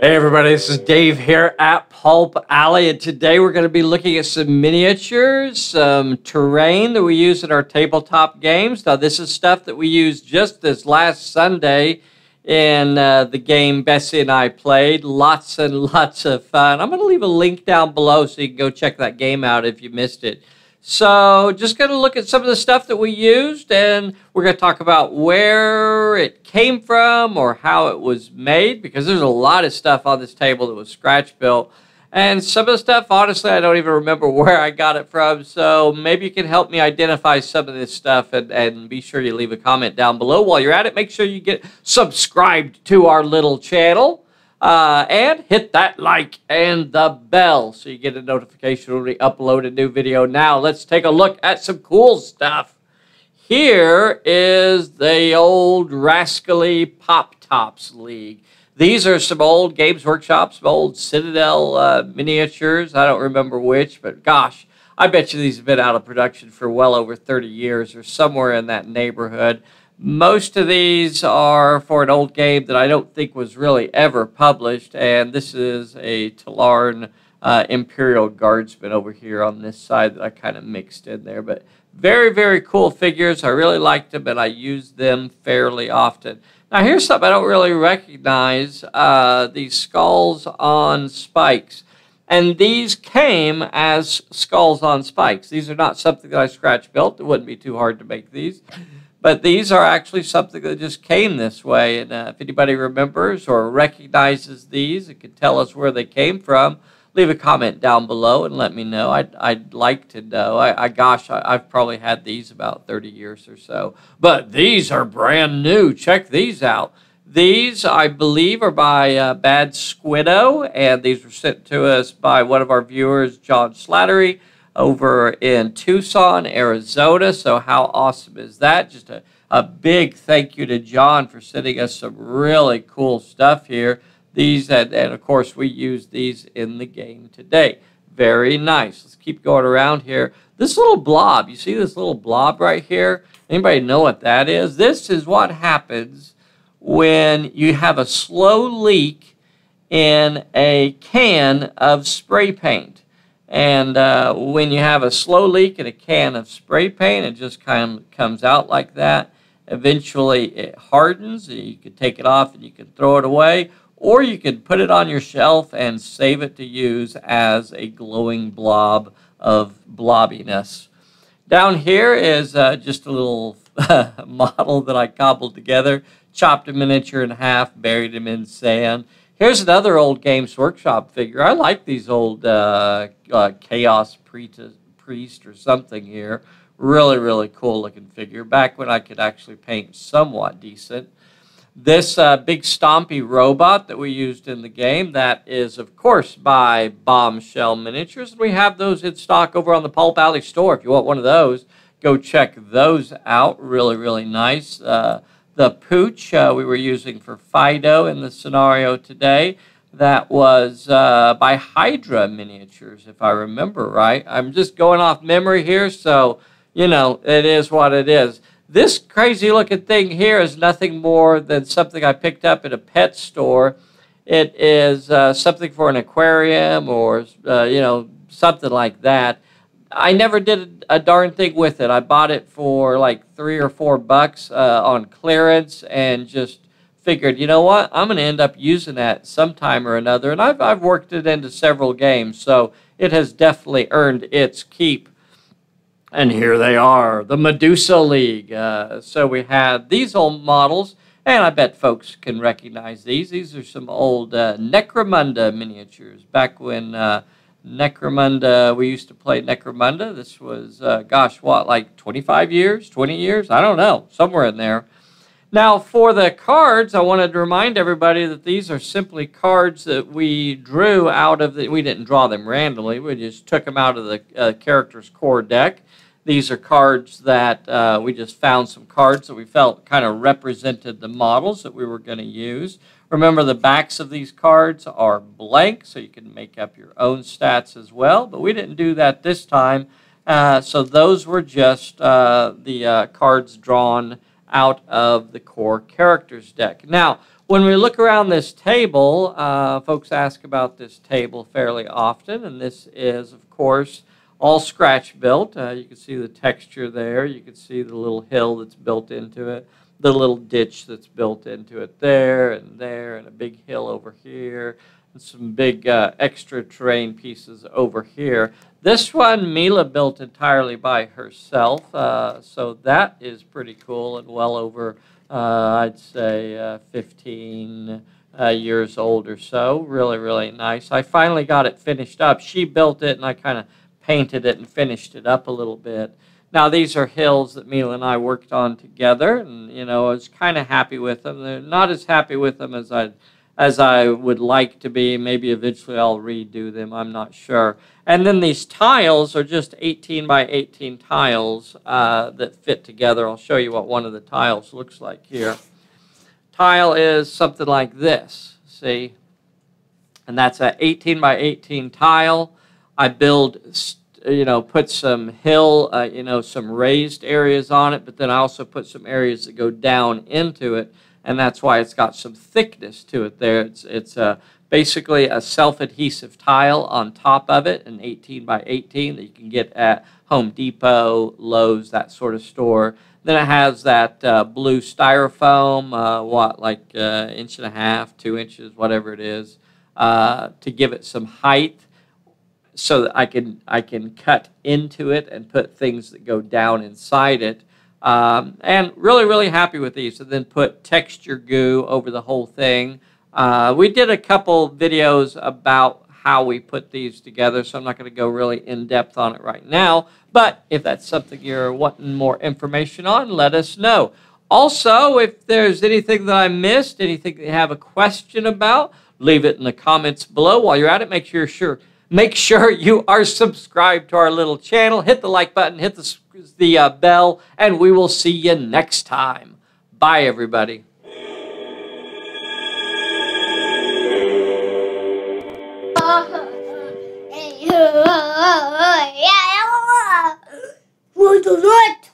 Hey everybody, this is Dave here at Pulp Alley, and today we're going to be looking at some miniatures, some terrain that we use in our tabletop games. Now this is stuff that we used just this last Sunday in the game Bessie and I played. Lots and lots of fun. I'm going to leave a link down below so you can go check that game out if you missed it. So just going to look at some of the stuff that we used, and we're going to talk about where it came from or how it was made, because there's a lot of stuff on this table that was scratch built. And some of the stuff, honestly, I don't even remember where I got it from. So maybe you can help me identify some of this stuff, and be sure you leave a comment down below. While you're at it, make sure you get subscribed to our little channel. And hit that like and the bell so you get a notification when we upload a new video. Now, let's take a look at some cool stuff. Here is the old Rascally Pop Tops League. These are some old Games Workshop, some old Citadel miniatures. I don't remember which, but gosh, I bet you these have been out of production for well over 30 years or somewhere in that neighborhood. Most of these are for an old game that I don't think was really ever published, and this is a Talarn Imperial Guardsman over here on this side that I kind of mixed in there. But very, very cool figures. I really liked them, and I used them fairly often. Now, here's something I don't really recognize, these skulls on spikes. And these came as skulls on spikes. These are not something that I scratch built. It wouldn't be too hard to make these. But these are actually something that just came this way. And if anybody remembers or recognizes these and can tell us where they came from, leave a comment down below and let me know. I'd like to know. Gosh, I've probably had these about 30 years or so. But these are brand new. Check these out. These, I believe, are by Bad Squiddo, and these were sent to us by one of our viewers, John Slattery, over in Tucson, Arizona. So how awesome is that? Just a big thank you to John for sending us some really cool stuff here. These, and of course, we use these in the game today. Very nice. Let's keep going around here. This little blob, you see this little blob right here? Anybody know what that is? This is what happens when you have a slow leak in a can of spray paint. And when you have a slow leak in a can of spray paint, it just kind of comes out like that. Eventually, it hardens. You can take it off and you can throw it away, or you can put it on your shelf and save it to use as a glowing blob of blobbiness. Down here is just a little model that I cobbled together, chopped a miniature in half, buried him in sand. Here's another old Games Workshop figure. I like these old Chaos Priest or something here. Really, really cool looking figure. Back when I could actually paint somewhat decent. This big stompy robot that we used in the game, that is, of course, by Bombshell Miniatures. We have those in stock over on the Pulp Alley store. If you want one of those, go check those out. Really, really nice. The Pooch we were using for Fido in the scenario today. That was by HYDRA Miniatures, if I remember right. I'm just going off memory here, so, you know, it is what it is. This crazy-looking thing here is nothing more than something I picked up at a pet store. It is something for an aquarium or, you know, something like that. I never did a darn thing with it. I bought it for like $3 or $4 on clearance, and just figured, you know what, I'm going to end up using that sometime or another. And I've worked it into several games, so it has definitely earned its keep. And here they are, the Medusa League. So we had these old models, and I bet folks can recognize these. These are some old Necromunda miniatures. Back when Necromunda, we used to play Necromunda. This was, gosh, what, like 25 years, 20 years? I don't know, somewhere in there. Now, for the cards, I wanted to remind everybody that these are simply cards that we drew out of we didn't draw them randomly. We just took them out of the character's core deck. These are cards that we just found some cards that we felt kind of represented the models that we were going to use. Remember, the backs of these cards are blank, so you can make up your own stats as well, but we didn't do that this time. So those were just the cards drawn out of the core characters deck. Now, when we look around this table, folks ask about this table fairly often, and this is, of course, all scratch built. You can see the texture there. You can see the little hill that's built into it, the little ditch that's built into it there, and a big hill over here, and some big extra terrain pieces over here. This one Mila built entirely by herself, so that is pretty cool and well over, I'd say, 15 years old or so. Really, really nice. I finally got it finished up. She built it, and I kind of painted it and finished it up a little bit. Now, these are hills that Mila and I worked on together, and, you know, I was kind of happy with them. They're not as happy with them as I would like to be. Maybe eventually I'll redo them. I'm not sure. And then these tiles are just 18 by 18 tiles that fit together. I'll show you what one of the tiles looks like here. Tile is something like this, see? And that's an 18 by 18 tile. I build, you know, put some hill, you know, some raised areas on it, but then I also put some areas that go down into it, and that's why it's got some thickness to it there. It's basically a self-adhesive tile on top of it, an 18 by 18 that you can get at Home Depot, Lowe's, that sort of store. Then it has that blue styrofoam, like 1.5 inches, 2 inches, whatever it is, to give it some height, so that I can cut into it and put things that go down inside it. And really, really happy with these. And then put texture goo over the whole thing. We did a couple videos about how we put these together, so I'm not going to go really in-depth on it right now. But if that's something you're wanting more information on, let us know. Also, if there's anything that I missed, anything that you have a question about, leave it in the comments below. While you're at it, make sure you are subscribed to our little channel. Hit the like button, hit the bell, and we will see you next time. Bye, everybody. What was that?